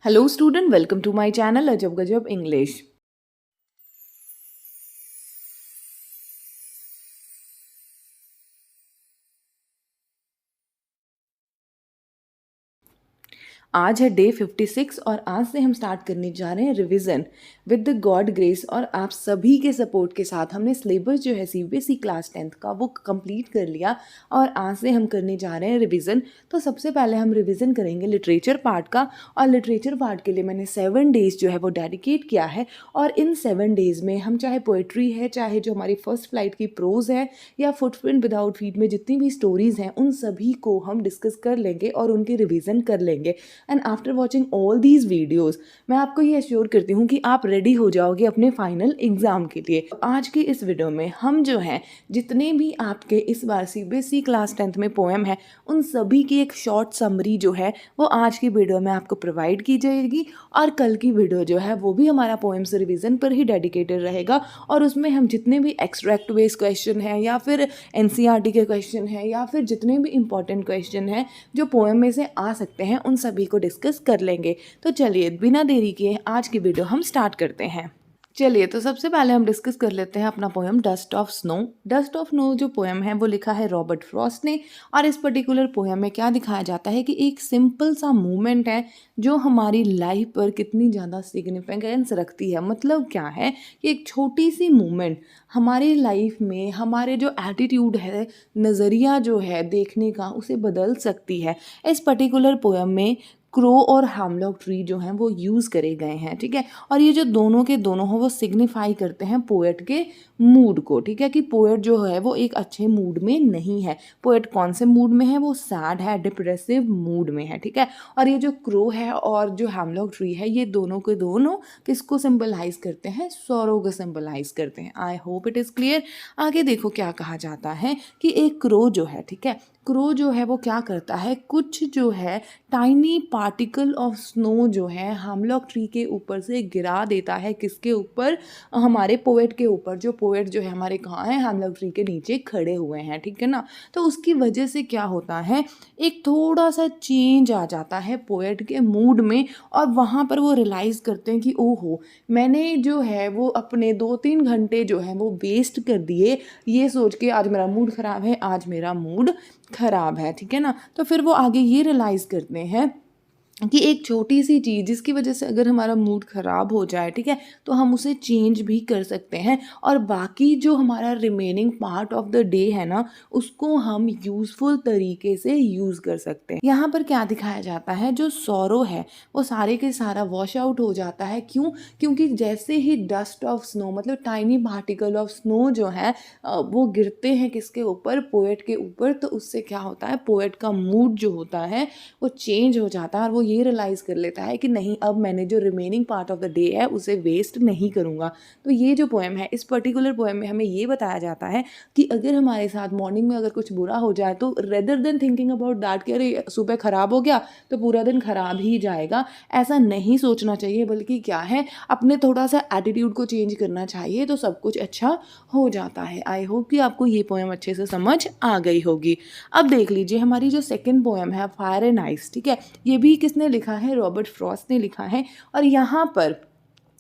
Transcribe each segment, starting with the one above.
Hello student, welcome to my channel Ajab Gajab English. आज है day 56 और आज से हम स्टार्ट करने जा रहे हैं revision with the God grace. और आप सभी के सपोर्ट के साथ हमने सिलेबस जो है सीबीएसई क्लास 10th का वो कंप्लीट कर लिया और आज से हम करने जा रहे हैं रिवीजन। तो सबसे पहले हम रिवीजन करेंगे लिटरेचर पार्ट का, और लिटरेचर पार्ट के लिए मैंने 7 डेज़ जो है वो डेडिकेट किया है। और इन 7 डेज़ में हम चाहे पोइट्री है, चाहे जो हमारी फर्स्ट फ्लाइट की प्रोज है, या फुटप्रिंट विदाउट फीट में जितनी भी स्टोरीज़ हैं उन सभी को हम डिस्कस कर लेंगे और उनकी रिवीजन कर लेंगे। And after watching all these videos मैं आपको ये एश्योर करती हूँ कि आप रेडी हो जाओगे अपने फाइनल एग्जाम के लिए। आज की इस वीडियो में हम जो है जितने भी आपके इस बार सीबीएसई क्लास 10th में पोएम है उन सभी की एक शॉर्ट समरी जो है वो आज की वीडियो में आपको प्रोवाइड की जाएगी। और कल की वीडियो जो है वो भी हमारा पोएम्स रिवीजन पर ही डेडिकेटेड रहेगा, और उसमें हम जितने भी एक्सट्रैक्ट बेस्ड क्वेश्चन है या फिर एनसीईआरटी के क्वेश्चन है या फिर जितने भी इंपॉर्टेंट क्वेश्चन हैं जो पोएम में से आ सकते हैं उन सभी को डिस्कस कर लेंगे। तो चलिए बिना देरी किए आज की वीडियो हम स्टार्ट करते हैं। चलिए तो सबसे पहले हम डिस्कस कर लेते हैं अपना poem dust of snow. Dust of snow जो पोएम है वो लिखा है रॉबर्ट फ्रॉस्ट ने। और इस पर्टिकुलर पोएम में क्या दिखाया जाता है कि एक सिंपल सा मूवमेंट है जो हमारी लाइफ पर कितनी ज़्यादा सिग्निफिकेंस रखती है। मतलब क्या है कि एक छोटी सी मूवमेंट हमारी लाइफ में हमारे जो एटीट्यूड है, नज़रिया जो है देखने का, उसे बदल सकती है। इस पर्टिकुलर पोएम में क्रो और हैमलॉक ट्री जो हैं वो यूज़ करे गए हैं, ठीक है। और ये जो दोनों के दोनों हो वो सिग्निफाई करते हैं पोएट के मूड को, ठीक है, कि पोएट जो है वो एक अच्छे मूड में नहीं है। पोएट कौन से मूड में है? वो सैड है, डिप्रेसिव मूड में है, ठीक है। और ये जो क्रो है और जो हैमलॉक ट्री है ये दोनों के दोनों किसको सिंबलाइज करते हैं? सॉरो को सिंबलाइज करते हैं। आई होप इट इज़ क्लियर। आगे देखो क्या कहा जाता है कि एक क्रो जो है, ठीक है, क्रो जो है वो क्या करता है, कुछ जो है टाइनी पार्टिकल ऑफ स्नो जो है हैमलॉक ट्री के ऊपर से गिरा देता है। किसके ऊपर? हमारे पोएट के ऊपर। जो पोएट जो है हमारे कहाँ है? हैमलॉक ट्री के नीचे खड़े हुए हैं, ठीक है ना। तो उसकी वजह से क्या होता है, एक थोड़ा सा चेंज आ जाता है पोएट के मूड में, और वहाँ पर वो रियलाइज़ करते हैं कि ओहो, मैंने जो है वो अपने 2-3 घंटे जो है वो वेस्ट कर दिए ये सोच के आज मेरा मूड ख़राब है, आज मेरा मूड ख़राब है, ठीक है ना। तो फिर वो आगे ये रियलाइज़ करते हैं कि एक छोटी सी चीज़ जिसकी वजह से अगर हमारा मूड ख़राब हो जाए, ठीक है, तो हम उसे चेंज भी कर सकते हैं, और बाकी जो हमारा remaining part of the day है ना उसको हम यूज़फुल तरीके से यूज़ कर सकते हैं। यहाँ पर क्या दिखाया जाता है, जो सॉरो है वो सारे के सारा वॉश आउट हो जाता है। क्यों? क्योंकि जैसे ही डस्ट ऑफ स्नो मतलब टाइनी पार्टिकल ऑफ स्नो जो है वो गिरते हैं किसके ऊपर? पोएट के ऊपर। तो उससे क्या होता है, पोएट का मूड जो होता है वो चेंज हो जाता है, और वो ये रियलाइज़ कर लेता है कि नहीं, अब मैंने जो remaining part of the day है उसे वेस्ट नहीं करूँगा। तो ये जो पोएम है, इस पर्टिकुलर पोएम में हमें ये बताया जाता है कि अगर हमारे साथ मॉर्निंग में अगर कुछ बुरा हो जाए तो rather than thinking about that कि अरे सुबह ख़राब हो गया तो पूरा दिन ख़राब ही जाएगा, ऐसा नहीं सोचना चाहिए, बल्कि क्या है, अपने थोड़ा सा एटीट्यूड को चेंज करना चाहिए तो सब कुछ अच्छा हो जाता है। आई होप कि आपको ये पोएम अच्छे से समझ आ गई होगी। अब देख लीजिए हमारी जो सेकंड पोएम है फायर एंड आइस, ठीक है, ये भी किसने लिखा है? रॉबर्ट फ्रॉस्ट ने लिखा है। और यहाँ पर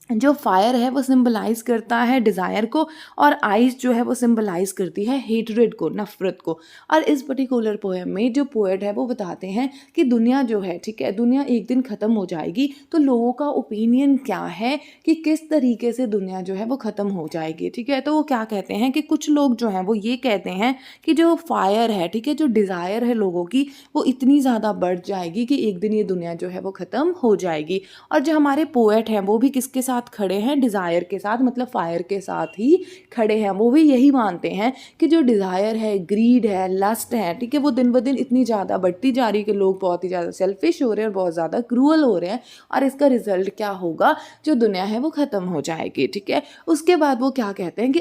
जो फायर है वो सिंबलाइज करता है डिज़ायर को, और आइस जो है वो सिंबलाइज करती है हेटरेड को, नफ़रत को। और इस पर्टिकुलर पोएम में जो पोएट है वो बताते हैं कि दुनिया जो है, ठीक है, दुनिया एक दिन ख़त्म हो जाएगी, तो लोगों का ओपिनियन क्या है कि किस तरीके से दुनिया जो है वो ख़त्म हो जाएगी, ठीक है। तो वो क्या कहते हैं कि कुछ लोग जो हैं वो ये कहते हैं कि जो फायर है, ठीक है, जो डिज़ायर है लोगों की वो इतनी ज़्यादा बढ़ जाएगी कि एक दिन ये दुनिया जो है वो ख़त्म हो जाएगी। और जो हमारे पोएट हैं वो भी किसके साथ खड़े हैं? डिज़ायर के साथ, मतलब फायर के साथ ही खड़े हैं। वो भी यही मानते हैं कि जो डिज़ायर है, ग्रीड है, लस्ट है, ठीक है, वो दिन ब दिन इतनी ज़्यादा बढ़ती जा रही है कि लोग बहुत ही ज़्यादा सेल्फिश हो रहे हैं और बहुत ज़्यादा क्रूअल हो रहे हैं, और इसका रिजल्ट क्या होगा? जो दुनिया है वो ख़त्म हो जाएगी, ठीक है। उसके बाद वो क्या कहते हैं कि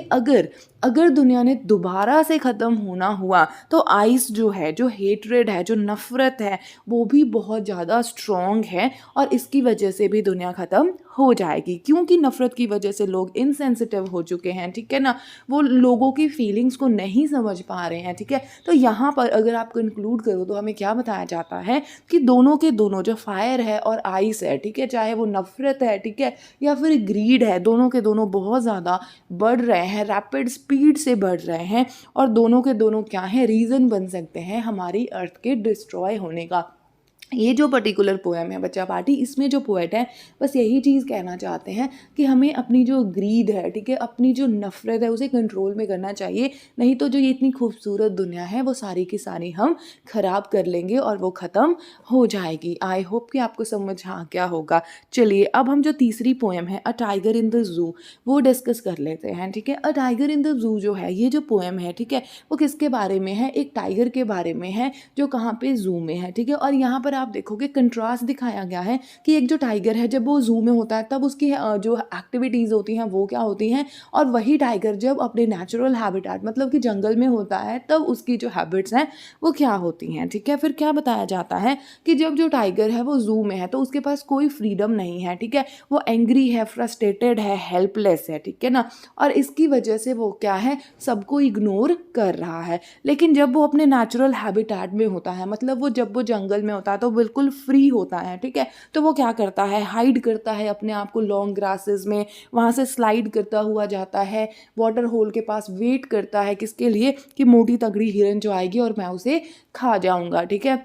अगर दुनिया ने दोबारा से ख़त्म होना हुआ तो आइस जो है, जो हेटरेड है, जो नफ़रत है, वो भी बहुत ज़्यादा स्ट्रॉन्ग है, और इसकी वजह से भी दुनिया ख़त्म हो जाएगी। क्योंकि नफ़रत की वजह से लोग इनसेंसिटिव हो चुके हैं, ठीक है ना, वो लोगों की फीलिंग्स को नहीं समझ पा रहे हैं, ठीक है। तो यहाँ पर अगर आप कंक्लूड करो तो हमें क्या बताया जाता है कि दोनों के दोनों जो फायर है और आइस है, ठीक है, चाहे वो नफ़रत है, ठीक है, या फिर ग्रीड है, दोनों के दोनों बहुत ज़्यादा बढ़ रहे हैं, रैपिड स्पीड से बढ़ रहे हैं, और दोनों के दोनों क्या है, रीज़न बन सकते हैं हमारी अर्थ के डिस्ट्रॉय होने का। ये जो पर्टिकुलर पोएम है बच्चा पार्टी, इसमें जो पोएट है बस यही चीज़ कहना चाहते हैं कि हमें अपनी जो ग्रीड है, ठीक है, अपनी जो नफ़रत है उसे कंट्रोल में करना चाहिए, नहीं तो जो ये इतनी खूबसूरत दुनिया है वो सारी की सारी हम ख़राब कर लेंगे और वो ख़त्म हो जाएगी। आई होप कि आपको समझ आ गया होगा। चलिए अब हम जो तीसरी पोएम है a tiger in the zoo वो डिस्कस कर लेते हैं, ठीक है। A tiger in the zoo जो है, ये जो पोएम है, ठीक है, वो किसके बारे में है, एक टाइगर के बारे में है जो कहाँ पे ज़ू में है, ठीक है। और यहाँ पर आप देखोगे कंट्रास्ट दिखाया गया है कि एक जो टाइगर है जब वो ज़ू में होता है तब उसकी जो एक्टिविटीज़ होती हैं वो क्या होती हैं, और वही टाइगर जब अपने नेचुरल हैबिटेट मतलब कि जंगल में होता है तब उसकी जो हैबिट्स हैं वो क्या होती हैं, ठीक है। फिर क्या बताया जाता है कि जब जो टाइगर है वो ज़ू में है तो उसके पास कोई फ्रीडम नहीं है, ठीक है, वो एंग्री है, फ्रस्ट्रेटेड है, हेल्पलेस है, ठीक है ना, और इसकी वजह से वो क्या है, सबको इग्नोर कर रहा है। लेकिन जब वो अपने नेचुरल हैबिटेट में होता है, मतलब वो जब वो जंगल में होता है तो बिल्कुल फ्री होता है, ठीक है, तो वो क्या करता है, हाइड करता है अपने आप को लॉन्ग ग्रासेस में, वहाँ से स्लाइड करता हुआ जाता है, वाटर होल के पास वेट करता है किसके लिए, कि मोटी तगड़ी हिरन जो आएगी और मैं उसे खा जाऊँगा, ठीक है।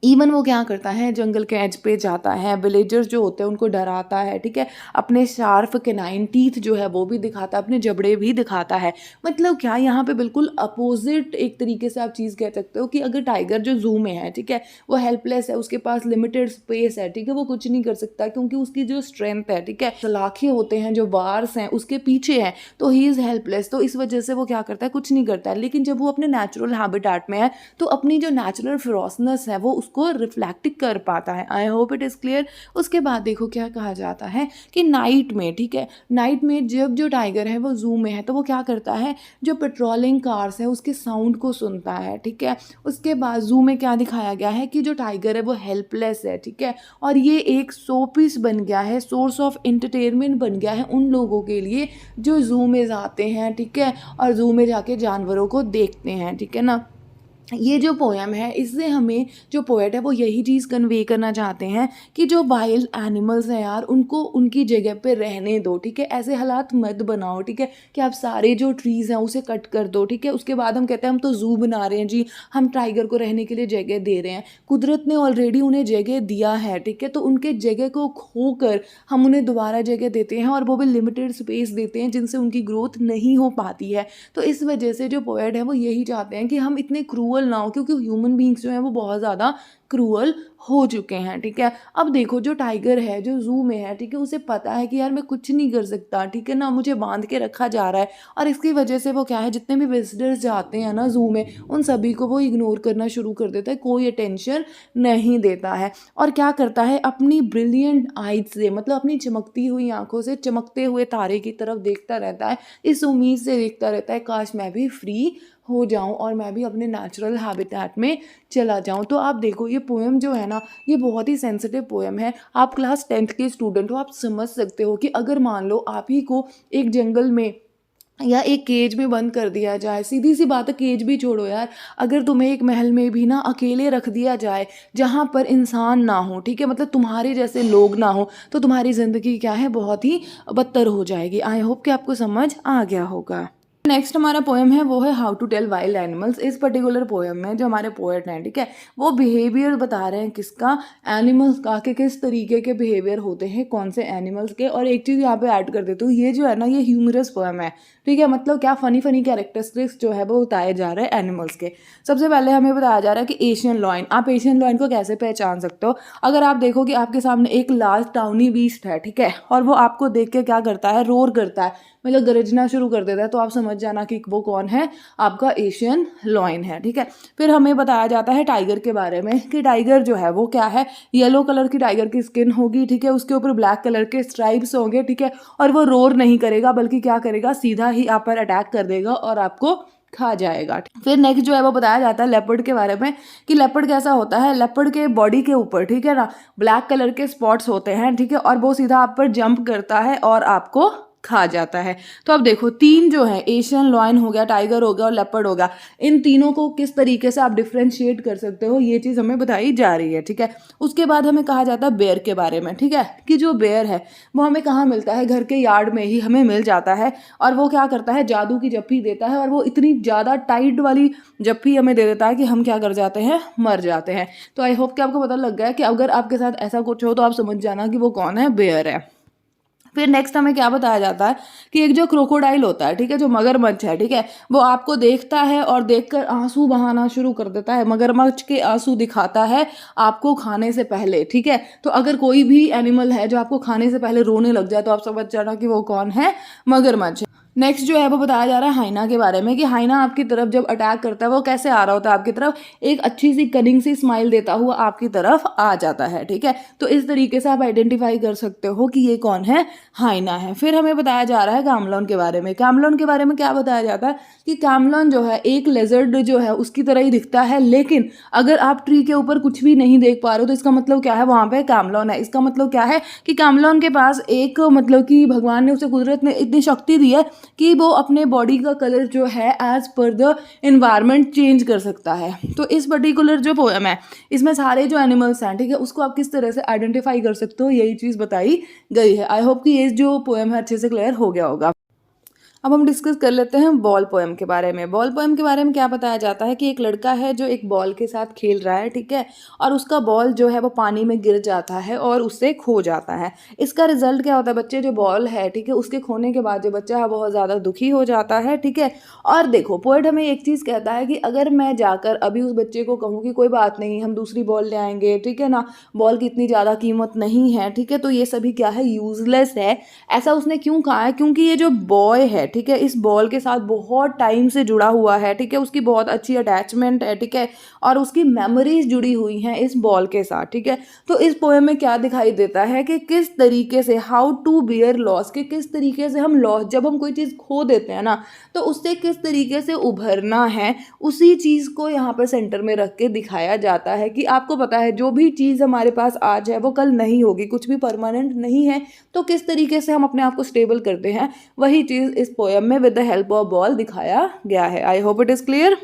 इवन वो क्या करता है, जंगल के एज पे जाता है, विलेजर्स जो होते हैं उनको डराता है, ठीक है, अपने शार्प कैनाइन टीथ जो है वो भी दिखाता है, अपने जबड़े भी दिखाता है। मतलब क्या, यहाँ पे बिल्कुल अपोजिट एक तरीके से आप चीज़ कह सकते हो कि अगर टाइगर जो ज़ू में है, ठीक है, वो हेल्पलेस है, उसके पास लिमिटेड स्पेस है, ठीक है, वो कुछ नहीं कर सकता क्योंकि उसकी जो स्ट्रेंथ है, ठीक है, सलाखे होते हैं, जो बार्स हैं उसके पीछे हैं, तो ही इज़ हेल्पलेस, तो इस वजह से वो क्या करता है, कुछ नहीं करता है। लेकिन जब वो अपने नेचुरल हैबिटेट में है तो अपनी जो नेचुरल फेरोसनेस है वो उसको रिफ्लेक्ट कर पाता है। आई होप इट इज़ क्लियर। उसके बाद देखो क्या कहा जाता है कि नाइट में, ठीक है, नाइट में जब जो टाइगर है वो ज़ू में है तो वो क्या करता है, जो पेट्रोलिंग कार्स है उसके साउंड को सुनता है, ठीक है। उसके बाद ज़ू में क्या दिखाया गया है कि जो टाइगर है वो हेल्पलेस है, ठीक है, और ये एक शो पीस बन गया है, सोर्स ऑफ एंटरटेनमेंट बन गया है उन लोगों के लिए जो ज़ू में जाते हैं, ठीक है, और ज़ू में जाके जानवरों को देखते हैं, ठीक है ना। ये जो पोएम है इससे हमें जो पोएट है वो यही चीज़ कन्वे करना चाहते हैं कि जो वाइल्ड एनिमल्स हैं यार उनको उनकी जगह पे रहने दो, ठीक है, ऐसे हालात मत बनाओ, ठीक है, कि आप सारे जो ट्रीज़ हैं उसे कट कर दो, ठीक है। उसके बाद हम कहते हैं हम तो ज़ू बना रहे हैं जी, हम टाइगर को रहने के लिए जगह दे रहे हैं। कुदरत ने ऑलरेडी उन्हें जगह दिया है, ठीक है, तो उनके जगह को खोकर हम उन्हें दोबारा जगह देते हैं और वो भी लिमिटेड स्पेस देते हैं जिनसे उनकी ग्रोथ नहीं हो पाती है। तो इस वजह से जो पोएट है वो यही चाहते हैं कि हम इतने क्रूअल ना हो, क्योंकि ह्यूमन बींग्स जो हैं वो बहुत ज़्यादा क्रूअल हो चुके हैं, ठीक है। अब देखो जो टाइगर है जो ज़ू में है, ठीक है, उसे पता है कि यार मैं कुछ नहीं कर सकता, ठीक है ना, मुझे बांध के रखा जा रहा है, और इसकी वजह से वो क्या है, जितने भी विजिटर्स जाते हैं ना ज़ू में उन सभी को वो इग्नोर करना शुरू कर देता है, कोई अटेंशन नहीं देता है, और क्या करता है, अपनी ब्रिलियंट आइज से, मतलब अपनी चमकती हुई आंखों से चमकते हुए तारे की तरफ देखता रहता है, इस उम्मीद से देखता रहता है काश मैं भी फ्री हो जाऊं और मैं भी अपने नेचुरल हैबिटेट में चला जाऊं। तो आप देखो ये पोएम जो है ना ये बहुत ही सेंसिटिव पोएम है। आप क्लास 10th के स्टूडेंट हो, आप समझ सकते हो कि अगर मान लो आप ही को एक जंगल में या एक केज में बंद कर दिया जाए, सीधी सी बात है, केज भी छोड़ो यार, अगर तुम्हें एक महल में भी ना अकेले रख दिया जाए जहाँ पर इंसान ना हो, ठीक है, मतलब तुम्हारे जैसे लोग ना हो, तो तुम्हारी ज़िंदगी क्या है, बहुत ही बदतर हो जाएगी। आई होप कि आपको समझ आ गया होगा। नेक्स्ट हमारा पोएम है वो है how to tell wild animals. इस पर्टिकुलर पोएम में जो हमारे पोएट हैं, ठीक है, वो बिहेवियर बता रहे हैं किसका, एनिमल्स का, कि किस तरीके के बिहेवियर होते हैं कौन से एनिमल्स के। और एक चीज़ यहाँ पे ऐड कर देती हूँ, ये जो है ना ये ह्यूमरस पोएम है, ठीक है, मतलब क्या फ़नी फ़नी कैरेक्टरिस्टिक्स जो है वो बताए जा रहे हैं एनिमल्स के। सबसे पहले हमें बताया जा रहा है कि एशियन लॉयन, आप एशियन लॉयन को कैसे पहचान सकते हो, अगर आप देखो कि आपके सामने एक लार्ज टाउनी बीस्ट है, ठीक है, और वो आपको देख के क्या करता है, रोर करता है, मतलब गरजना शुरू कर देता है, तो आप समझ जाना कि वो कौन है, आपका एशियन लॉयन है, ठीक है। फिर हमें बताया जाता है टाइगर के बारे में कि टाइगर जो है वो क्या है, येलो कलर की टाइगर की स्किन होगी, ठीक है, उसके ऊपर ब्लैक कलर के स्ट्राइप्स होंगे, ठीक है, और वो रोर नहीं करेगा बल्कि क्या करेगा, सीधा ही आप पर अटैक कर देगा और आपको खा जाएगा। फिर नेक्स्ट जो है वो बताया जाता है लेपर्ड के बारे में कि लेपर्ड कैसा होता है। लेपर्ड के बॉडी के ऊपर, ठीक है ना, ब्लैक कलर के स्पॉट्स होते हैं, ठीक है, और वो सीधा आप पर जंप करता है और आपको खा जाता है। तो अब देखो तीन जो है, एशियन लॉयन हो गया, टाइगर हो गया और लेपर्ड हो गया, इन तीनों को किस तरीके से आप डिफ्रेंशिएट कर सकते हो, ये चीज़ हमें बताई जा रही है, ठीक है। उसके बाद हमें कहा जाता है बेयर के बारे में, ठीक है, कि जो बेयर है वो हमें कहाँ मिलता है, घर के यार्ड में ही हमें मिल जाता है। और वो क्या करता है, जादू की जप्पी देता है, और वो इतनी ज़्यादा टाइट वाली जप्पी हमें दे देता है कि हम क्या कर जाते हैं, मर जाते हैं। तो आई होप कि आपको पता लग गया है कि अगर आपके साथ ऐसा कुछ हो तो आप समझ जाना कि वो कौन है, बेयर है। फिर नेक्स्ट हमें क्या बताया जाता है कि एक जो क्रोकोडाइल होता है, ठीक है, जो मगरमच्छ है, ठीक है, वो आपको देखता है और देखकर आंसू बहाना शुरू कर देता है। मगरमच्छ के आंसू दिखाता है आपको खाने से पहले, ठीक है। तो अगर कोई भी एनिमल है जो आपको खाने से पहले रोने लग जाए तो आप समझ जाना कि वो कौन है, मगरमच्छ। नेक्स्ट जो है वो बताया जा रहा है हाइना के बारे में कि हाइना आपकी तरफ जब अटैक करता है वो कैसे आ रहा होता है आपकी तरफ, एक अच्छी सी कनिंग सी स्माइल देता हुआ आपकी तरफ आ जाता है, ठीक है। तो इस तरीके से आप आइडेंटिफाई कर सकते हो कि ये कौन है, हाइना है। फिर हमें बताया जा रहा है कैमलॉन के बारे में। कैमलॉन के बारे में क्या बताया जाता है कि कैमलॉन जो है एक लेजर्ड जो है उसकी तरह ही दिखता है, लेकिन अगर आप ट्री के ऊपर कुछ भी नहीं देख पा रहे हो तो इसका मतलब क्या है, वहां पे कैमलॉन है। इसका मतलब क्या है कि कैमलॉन के पास एक मतलब कि भगवान ने उसे, कुदरत ने इतनी शक्ति दी है कि वो अपने बॉडी का कलर जो है as per the environment change कर सकता है। तो इस पर्टिकुलर जो पोएम है इसमें सारे जो एनिमल्स हैं, ठीक है, उसको आप किस तरह से आइडेंटिफाई कर सकते हो, यही चीज़ बताई गई है। आई होप कि ये जो पोएम है अच्छे से क्लियर हो गया होगा। अब हम डिस्कस कर लेते हैं बॉल पोएम के बारे में। बॉल पोएम के बारे में क्या बताया जाता है कि एक लड़का है जो एक बॉल के साथ खेल रहा है, ठीक है, और उसका बॉल जो है वो पानी में गिर जाता है और उससे खो जाता है। इसका रिजल्ट क्या होता है, बच्चे जो बॉल है, ठीक है, उसके खोने के बाद जो बच्चा है बहुत ज़्यादा दुखी हो जाता है, ठीक है। और देखो पोएट हमें एक चीज़ कहता है कि अगर मैं जाकर अभी उस बच्चे को कहूँ कि कोई बात नहीं, हम दूसरी बॉल ले आएंगे, ठीक है ना, बॉल की इतनी ज़्यादा कीमत नहीं है, ठीक है, तो ये सभी क्या है, यूजलेस है। ऐसा उसने क्यों कहा है, क्योंकि ये जो बॉय है, ठीक है, इस बॉल के साथ बहुत टाइम से जुड़ा हुआ है, ठीक है, उसकी बहुत अच्छी अटैचमेंट है, ठीक है, और उसकी मेमोरीज जुड़ी हुई हैं इस बॉल के साथ, ठीक है। तो इस पोएम में क्या दिखाई देता है कि किस तरीके से हाउ टू बियर लॉस, कि किस तरीके से हम लॉस, जब हम कोई चीज़ खो देते हैं ना तो उससे किस तरीके से उभरना है, उसी चीज़ को यहाँ पर सेंटर में रख के दिखाया जाता है कि आपको पता है जो भी चीज़ हमारे पास आज है वो कल नहीं होगी, कुछ भी परमानेंट नहीं है। तो किस तरीके से हम अपने आप को स्टेबल करते हैं, वही चीज़ इस पोएम में with the help of ball दिखाया गया है। आई hope it is clear.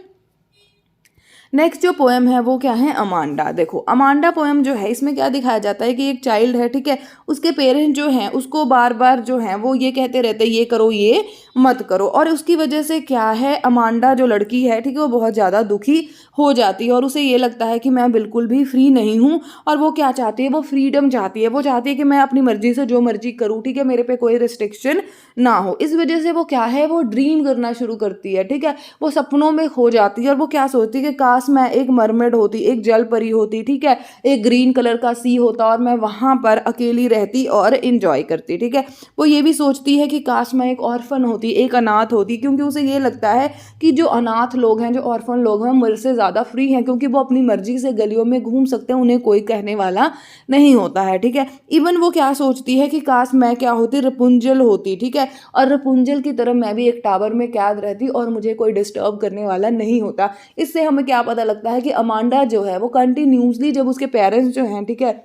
Next जो पोएम है वो क्या है, अमांडा। देखो अमांडा पोएम जो है इसमें क्या दिखाया जाता है कि एक चाइल्ड है, ठीक है, उसके पेरेंट्स जो हैं उसको बार बार जो हैं वो ये कहते रहते हैं ये करो ये मत करो, और उसकी वजह से क्या है, अमांडा जो लड़की है, ठीक है, वो बहुत ज़्यादा दुखी हो जाती है और उसे ये लगता है कि मैं बिल्कुल भी फ्री नहीं हूँ। और वो क्या चाहती है, वो फ्रीडम चाहती है, वो चाहती है कि मैं अपनी मर्जी से जो मर्जी करूँ, ठीक है, मेरे पे कोई रिस्ट्रिक्शन ना हो। इस वजह से वो क्या है, वो ड्रीम करना शुरू करती है, ठीक है, वो सपनों में खो जाती है और वो क्या सोचती है कि काश मैं एक मरमेड होती, एक जल परी होती, ठीक है, एक ग्रीन कलर का सी होता और मैं वहां पर अकेली रहती और इंजॉय करती, ठीक है। वो ये भी सोचती है कि काश मैं एक ऑर्फन होती, एक अनाथ होती, क्योंकि उसे ये लगता है कि जो अनाथ लोग हैं, जो ऑर्फन लोग हैं, मेरे से ज़्यादा फ्री हैं, क्योंकि वो अपनी मर्जी से गलियों में घूम सकते हैं, उन्हें कोई कहने वाला नहीं होता है, ठीक है। इवन वो क्या सोचती है कि काश मैं क्या होती, रपुंजल होती, ठीक है, और रपुंजल की तरह मैं भी एक टावर में कैद रहती और मुझे कोई डिस्टर्ब करने वाला नहीं होता। इससे हमें क्या पता लगता है कि अमांडा जो है वो कंटिन्यूसली जब उसके पेरेंट्स जो हैं, ठीक है,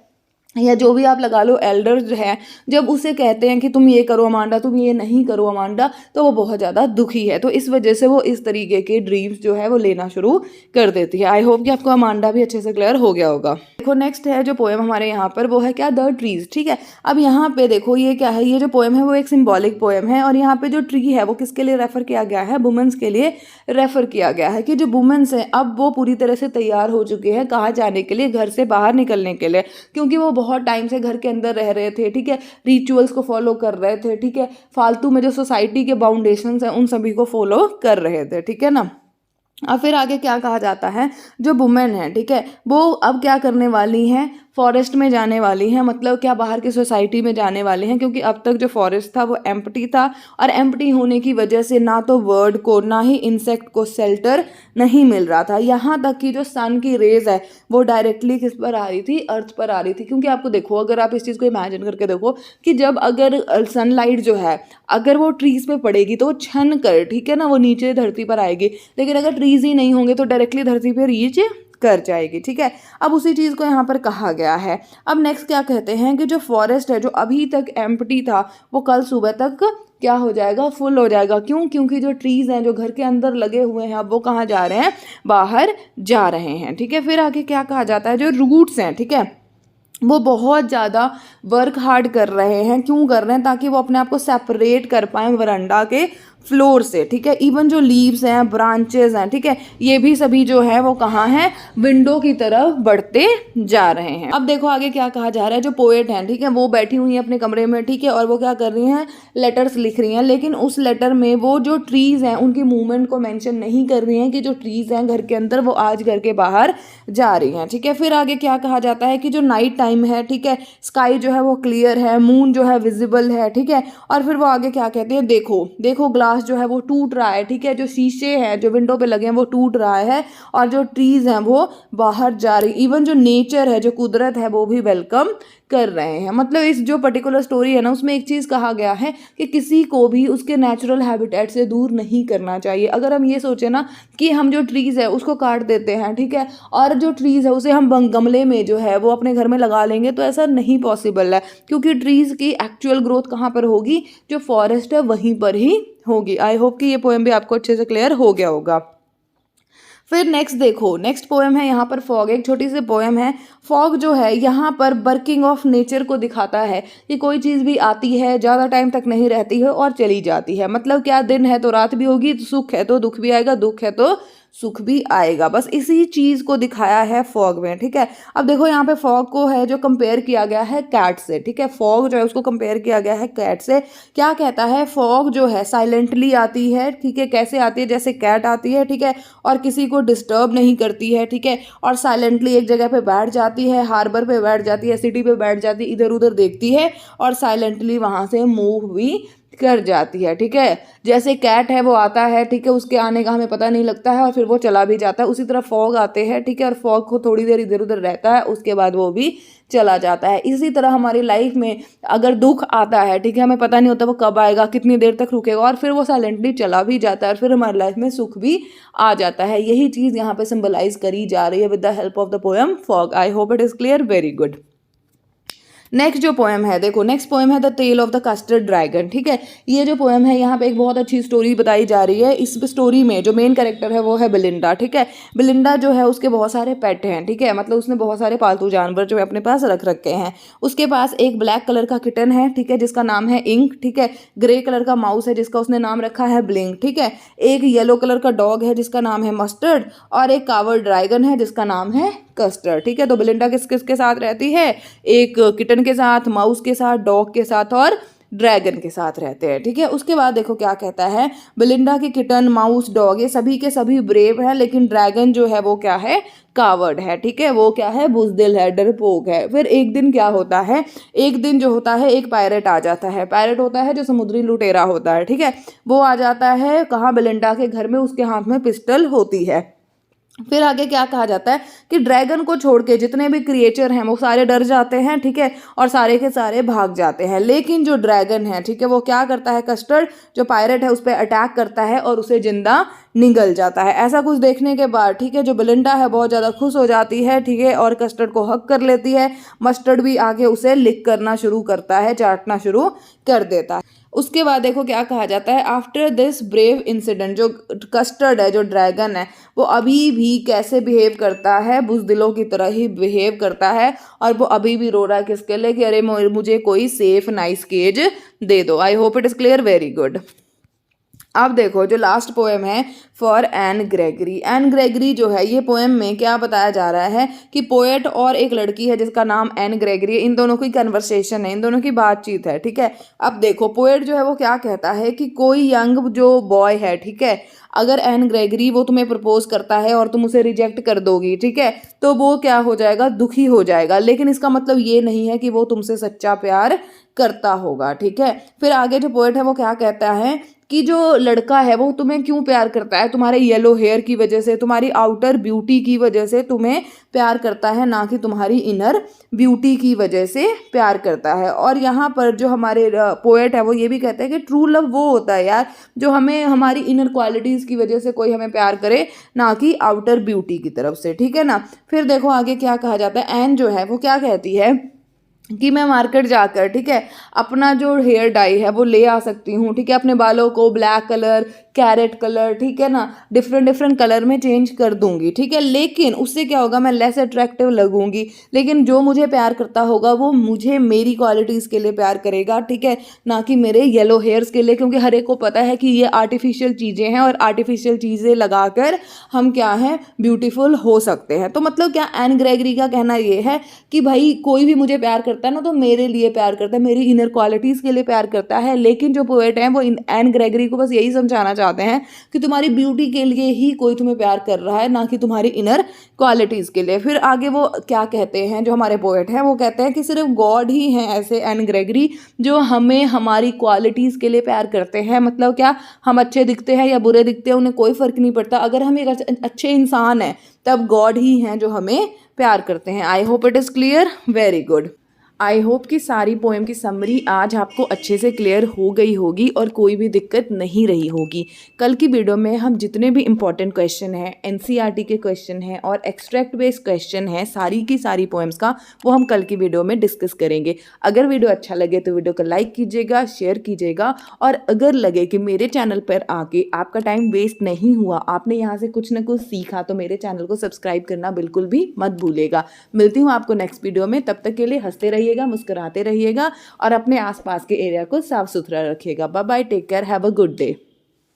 या जो भी आप लगा लो एल्डर्स जो है, जब उसे कहते हैं कि तुम ये करो अमांडा, तुम ये नहीं करो अमांडा, तो वो बहुत ज़्यादा दुखी है। तो इस वजह से वो इस तरीके के ड्रीम्स जो है वो लेना शुरू कर देती है। आई होप कि आपको अमांडा भी अच्छे से क्लियर हो गया होगा। देखो नेक्स्ट है जो पोएम हमारे यहाँ पर वो है क्या, द ट्रीज, ठीक है। अब यहाँ पे देखो ये क्या है, ये जो पोएम है वो एक सिंबॉलिक पोएम है और यहाँ पे जो ट्री है वो किसके लिए रेफर किया गया है, वुमेन्स के लिए रेफर किया गया है कि जो वुमेन्स हैं अब वो पूरी तरह से तैयार हो चुके हैं कहाँ जाने के लिए, घर से बाहर निकलने के लिए, क्योंकि वो बहुत टाइम से घर के अंदर रह रहे थे, ठीक है, रिचुअल्स को फॉलो कर रहे थे, ठीक है, फालतू में जो सोसाइटी के बाउंडेशंस हैं उन सभी को फॉलो कर रहे थे, ठीक है ना। अब फिर आगे क्या कहा जाता है, जो वुमेन है, ठीक है, वो अब क्या करने वाली हैं, फॉरेस्ट में जाने वाली हैं, मतलब क्या बाहर की सोसाइटी में जाने वाले हैं, क्योंकि अब तक जो फॉरेस्ट था वो एम्प्टी था और एम्प्टी होने की वजह से ना तो बर्ड को ना ही इंसेक्ट को शेल्टर नहीं मिल रहा था। यहाँ तक कि जो सन की रेज है वो डायरेक्टली किस पर आ रही थी, अर्थ पर आ रही थी। क्योंकि आपको देखो, अगर आप इस चीज़ को इमेजिन करके देखो कि जब अगर सनलाइट जो है अगर वो ट्रीज पे पड़ेगी तो वो छन कर, ठीक है ना, वो नीचे धरती पर आएगी, लेकिन अगर ट्रीज ही नहीं होंगे तो डायरेक्टली धरती पे रीच कर जाएगी। ठीक है, अब उसी चीज़ को यहाँ पर कहा गया है। अब नेक्स्ट क्या कहते हैं कि जो फॉरेस्ट है जो अभी तक एम्प्टी था वो कल सुबह तक क्या हो जाएगा, फुल हो जाएगा। क्यों? क्योंकि जो ट्रीज हैं जो घर के अंदर लगे हुए हैं अब वो कहाँ जा रहे हैं, बाहर जा रहे हैं। ठीक है, फिर आगे क्या कहा जाता है, जो रूट्स हैं, ठीक है, वो बहुत ज़्यादा वर्क हार्ड कर रहे हैं। क्यों कर रहे हैं? ताकि वो अपने आप को सेपरेट कर पाएँ वरांडा के फ्लोर से। ठीक है, इवन जो लीव्स हैं, ब्रांचेस हैं, ठीक है, ये भी सभी जो है वो कहाँ हैं, विंडो की तरफ बढ़ते जा रहे हैं। अब देखो आगे क्या कहा जा रहा है, जो पोएट हैं, ठीक है, वो बैठी हुई हैं अपने कमरे में, ठीक है, और वो क्या कर रही हैं, लेटर्स लिख रही हैं। लेकिन उस लेटर में वो जो ट्रीज हैं उनकी मूवमेंट को मेंशन नहीं कर रही हैं कि जो ट्रीज हैं घर के अंदर वो आज घर के बाहर जा रही हैं। ठीक है, फिर आगे क्या कहा जाता है कि जो नाइट टाइम है, ठीक है, स्काई जो है वो क्लियर है, मून जो है विजिबल है। ठीक है, और फिर वो आगे क्या कहते हैं, देखो देखो ग्लास जो है वो टूट रहा है। ठीक है, जो शीशे हैं जो विंडो पे लगे हैं वो टूट रहा है और जो ट्रीज हैं वो बाहर जा रही, इवन जो नेचर है, जो कुदरत है, वो भी वेलकम कर रहे हैं। मतलब इस जो पर्टिकुलर स्टोरी है ना उसमें एक चीज़ कहा गया है कि किसी को भी उसके नेचुरल हैबिटेट से दूर नहीं करना चाहिए। अगर हम ये सोचे ना कि हम जो ट्रीज़ है उसको काट देते हैं, ठीक है, और जो ट्रीज़ है उसे हम गमले में जो है वो अपने घर में लगा लेंगे, तो ऐसा नहीं पॉसिबल है। क्योंकि ट्रीज़ की एक्चुअल ग्रोथ कहाँ पर होगी, जो फॉरेस्ट है वहीं पर ही होगी। आई होप कि ये पोएम भी आपको अच्छे से क्लियर हो गया होगा। फिर नेक्स्ट देखो, नेक्स्ट पोएम है यहाँ पर फॉग, एक छोटी सी पोएम है। फॉग जो है यहाँ पर वर्किंग ऑफ नेचर को दिखाता है कि कोई चीज़ भी आती है, ज़्यादा टाइम तक नहीं रहती है और चली जाती है। मतलब क्या, दिन है तो रात भी होगी, सुख है तो दुख भी आएगा, दुख है तो सुख भी आएगा। बस इसी चीज़ को दिखाया है फॉग में। ठीक है, अब देखो यहाँ पे फॉग को है जो कंपेयर किया गया है कैट से। ठीक है, फॉग जो है उसको कंपेयर किया गया है कैट से। क्या कहता है, फॉग जो है साइलेंटली आती है। ठीक है, कैसे आती है, जैसे कैट आती है, ठीक है, और किसी को डिस्टर्ब नहीं करती है। ठीक है, और साइलेंटली एक जगह पे बैठ जाती है, हार्बर पे बैठ जाती है, सिटी पे बैठ जाती है, इधर उधर देखती है और साइलेंटली वहाँ से मूव भी कर जाती है। ठीक है, जैसे कैट है वो आता है, ठीक है, उसके आने का हमें पता नहीं लगता है और फिर वो चला भी जाता है, उसी तरह फॉग आते हैं। ठीक है, और फॉग को थोड़ी देर इधर उधर रहता है, उसके बाद वो भी चला जाता है। इसी तरह हमारी लाइफ में अगर दुख आता है, ठीक है, हमें पता नहीं होता वो कब आएगा, कितनी देर तक रुकेगा, और फिर वो साइलेंटली चला भी जाता है और फिर हमारी लाइफ में सुख भी आ जाता है। यही चीज़ यहाँ पे सिंबलाइज करी जा रही है with the help of the poem fog. I hope it is clear, very good. Next जो पोएम है, देखो नेक्स्ट पोएम है the tale of the custard dragon. ठीक है, ये जो पोएम है यहाँ पे एक बहुत अच्छी स्टोरी बताई जा रही है। इस स्टोरी में जो मेन कैरेक्टर है वो है बिलिंडा। ठीक है, बिलिंडा जो है उसके बहुत सारे पेट हैं। ठीक है, मतलब उसने बहुत सारे पालतू जानवर जो है अपने पास रख रखे हैं। उसके पास एक ब्लैक कलर का किटन है, ठीक है, जिसका नाम है इंक। ठीक है, ग्रे कलर का माउस है जिसका उसने नाम रखा है ब्लिंक। ठीक है, एक येलो कलर का डॉग है जिसका नाम है मस्टर्ड और एक कावर ड्रैगन है जिसका नाम है कस्टर्ड। ठीक है, तो बिलिंडा किस किस के साथ रहती है, एक किटन के साथ, माउस के साथ, डॉग के साथ और ड्रैगन के साथ रहते हैं। ठीक है, उसके बाद देखो क्या कहता है, बिलिंडा की किटन, माउस, डॉग ये सभी के सभी ब्रेव हैं, लेकिन ड्रैगन जो है वो क्या है, कावर्ड है। ठीक है, वो क्या है, बुजदिल है, डरपोक है। फिर एक दिन क्या होता है, एक दिन जो होता है एक पायरेट आ जाता है। पायरेट होता है जो समुद्री लुटेरा होता है। ठीक है, वो आ जाता है कहाँ, बिलिंडा के घर में, उसके हाथ में पिस्टल होती है। फिर आगे क्या कहा जाता है कि ड्रैगन को छोड़ के जितने भी क्रिएचर हैं वो सारे डर जाते हैं। ठीक है, और सारे के सारे भाग जाते हैं। लेकिन जो ड्रैगन है, ठीक है, वो क्या करता है, कस्टर्ड जो पायरेट है उस पर अटैक करता है और उसे जिंदा निगल जाता है। ऐसा कुछ देखने के बाद, ठीक है, जो बिलिंडा है बहुत ज़्यादा खुश हो जाती है। ठीक है, और कस्टर्ड को हक कर लेती है। मस्टर्ड भी आगे उसे लिक करना शुरू करता है, चाटना शुरू कर देता है। उसके बाद देखो क्या कहा जाता है, आफ्टर दिस ब्रेव इंसिडेंट, जो कस्टर्ड है, जो ड्रैगन है, वो अभी भी कैसे बिहेव करता है, बुजदिलों की तरह ही बिहेव करता है और वो अभी भी रो रहा है किसके लिए, कि अरे मुझे कोई सेफ नाइस केज दे दो। I hope it is clear, very good. अब देखो जो लास्ट पोएम है for Anne Gregory. Anne Gregory जो है ये पोएम में क्या बताया जा रहा है कि पोएट और एक लड़की है जिसका नाम एन ग्रेगरी है, इन दोनों की कन्वर्सेशन है, इन दोनों की बातचीत है, ठीक है। अब देखो पोएट जो है वो क्या कहता है कि कोई यंग जो बॉय है, ठीक है, अगर एन ग्रेगरी वो तुम्हें प्रपोज करता है और तुम उसे रिजेक्ट कर दोगी, ठीक है, तो वो क्या हो जाएगा, दुखी हो जाएगा, लेकिन इसका मतलब ये नहीं है कि वो तुमसे सच्चा प्यार करता होगा, ठीक है। फिर आगे जो पोएट है वो क्या कहता है कि जो लड़का है वो तुम्हें क्यों प्यार करता है, तुम्हारे येलो हेयर की वजह से, तुम्हारी आउटर ब्यूटी की वजह से तुम्हें प्यार करता है, ना कि तुम्हारी इनर ब्यूटी की वजह से प्यार करता है। और यहाँ पर जो हमारे पोएट है वो ये भी कहते हैं कि ट्रू लव वो होता है यार जो हमें हमारी इनर क्वालिटीज़ की वजह से कोई हमें प्यार करे, ना कि आउटर ब्यूटी की तरफ से, ठीक है ना। फिर देखो आगे क्या कहा जाता है, एन जो है वो क्या कहती है कि मैं मार्केट जाकर, ठीक है, अपना जो हेयर डाई है वो ले आ सकती हूँ, ठीक है, अपने बालों को ब्लैक कलर, कैरेट कलर, ठीक है ना, डिफरेंट डिफरेंट कलर में चेंज कर दूंगी, ठीक है, लेकिन उससे क्या होगा, मैं लेस अट्रैक्टिव लगूंगी, लेकिन जो मुझे प्यार करता होगा वो मुझे मेरी क्वालिटीज़ के लिए प्यार करेगा, ठीक है, ना कि मेरे येलो हेयर्स के लिए, क्योंकि हर एक को पता है कि ये आर्टिफिशियल चीज़ें हैं और आर्टिफिशियल चीज़ें लगाकर हम क्या है, ब्यूटीफुल हो सकते हैं। तो मतलब क्या एन ग्रेगरी का कहना ये है कि भाई कोई भी मुझे प्यार करता है ना तो मेरे लिए प्यार करता है, मेरी इनर क्वालिटीज़ के लिए प्यार करता है, लेकिन जो पोएट हैं वो एन ग्रेगरी को बस यही समझाना चाहते हैं कि तुम्हारी ब्यूटी के लिए ही कोई तुम्हें प्यार कर रहा है, ना कि तुम्हारी इनर क्वालिटीज़ के लिए। फिर आगे वो क्या कहते हैं जो हमारे पोएट हैं, वो कहते हैं कि सिर्फ गॉड ही हैं ऐसे एन ग्रेगरी जो हमें हमारी क्वालिटीज़ के लिए प्यार करते हैं। मतलब क्या, हम अच्छे दिखते हैं या बुरे दिखते हैं उन्हें कोई फ़र्क नहीं पड़ता, अगर हम एक अच्छे इंसान हैं तब गॉड ही हैं जो हमें प्यार करते हैं। आई hope it is clear, very good. I hope कि सारी पोएम की समरी आज आपको अच्छे से क्लियर हो गई होगी और कोई भी दिक्कत नहीं रही होगी। कल की वीडियो में हम जितने भी इंपॉर्टेंट क्वेश्चन हैं, एनसीईआरटी के क्वेश्चन हैं और एक्सट्रैक्ट बेस्ड क्वेश्चन हैं सारी की सारी पोएम्स का, वो हम कल की वीडियो में डिस्कस करेंगे। अगर वीडियो अच्छा लगे तो वीडियो को लाइक कीजिएगा, शेयर कीजिएगा, और अगर लगे कि मेरे चैनल पर आके आपका टाइम वेस्ट नहीं हुआ, आपने यहाँ से कुछ ना कुछ सीखा, तो मेरे चैनल को सब्सक्राइब करना बिल्कुल भी मत भूलिएगा। मिलती हूँ आपको नेक्स्ट वीडियो में, तब तक के लिए हंसते रहिएगा, मुस्कुराते रहिएगा और अपने आसपास के एरिया को साफ सुथरा रखिएगा। Bye bye, take care, have a good day.